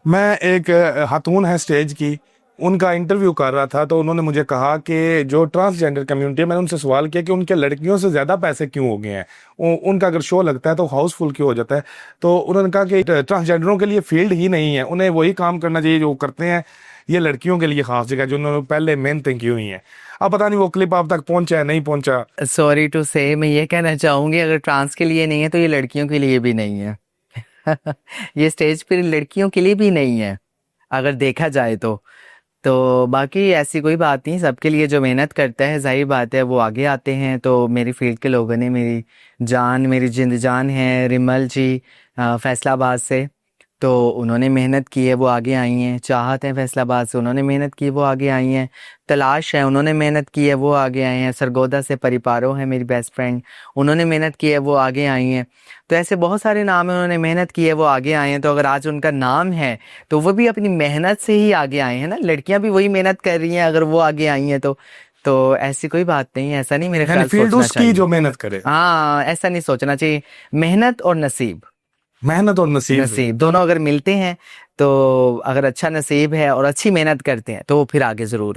मैं एक खातून है स्टेज की, उनका इंटरव्यू कर रहा था, तो उन्होंने मुझे कहा कि जो ट्रांसजेंडर कम्युनिटी है, मैंने उनसे सवाल किया कि उनके लड़कियों से ज़्यादा पैसे क्यों हो गए हैं, उनका अगर शो लगता है तो हाउसफुल क्यों हो जाता है। तो उन्होंने कहा कि ट्रांसजेंडरों के लिए फील्ड ही नहीं है, उन्हें वही काम करना चाहिए जो करते हैं। ये लड़कियों के लिए खास जगह जो उन्होंने पहले मेहनतें की हुई हैं। अब पता नहीं वो क्लिप आप तक पहुंचा है नहीं पहुंचा। सॉरी टू से, मैं ये कहना चाहूंगी अगर ट्रांस के लिए नहीं है तो ये लड़कियों के लिए भी नहीं है। ये स्टेज पर लड़कियों के लिए भी नहीं है अगर देखा जाए तो बाकी ऐसी कोई बात नहीं, सबके लिए जो मेहनत करता है जाहिर बात है वो आगे आते हैं। तो मेरी फील्ड के लोगों ने मेरी जिंद जान है रिमल जी, फैसलाबाद से, तो उन्होंने मेहनत की है वो आगे आई हैं। चाहत है फैसलाबाद से, उन्होंने मेहनत की वो आगे आई हैं। तलाश है, उन्होंने मेहनत की है वो आगे आए हैं। सरगोदा से परिपारो है मेरी बेस्ट फ्रेंड, उन्होंने मेहनत की है वो आगे आई हैं। तो ऐसे बहुत सारे नाम हैं, उन्होंने मेहनत की है वो आगे आए हैं। तो अगर आज उनका नाम है तो वो भी अपनी मेहनत से ही आगे आए हैं ना। लड़कियां भी वही मेहनत कर रही हैं, अगर वो आगे आई हैं तो ऐसी कोई बात नहीं है, ऐसा नहीं मेरे यानी ख्याल फील्ड सोचना उसकी चाहिए। जो मेहनत करे। हाँ, ऐसा नहीं सोचना चाहिए। मेहनत और नसीब, मेहनत और नसीब। नसीब दोनों अगर मिलते हैं तो अगर अच्छा नसीब है और अच्छी मेहनत करते हैं तो वो फिर आगे जरूर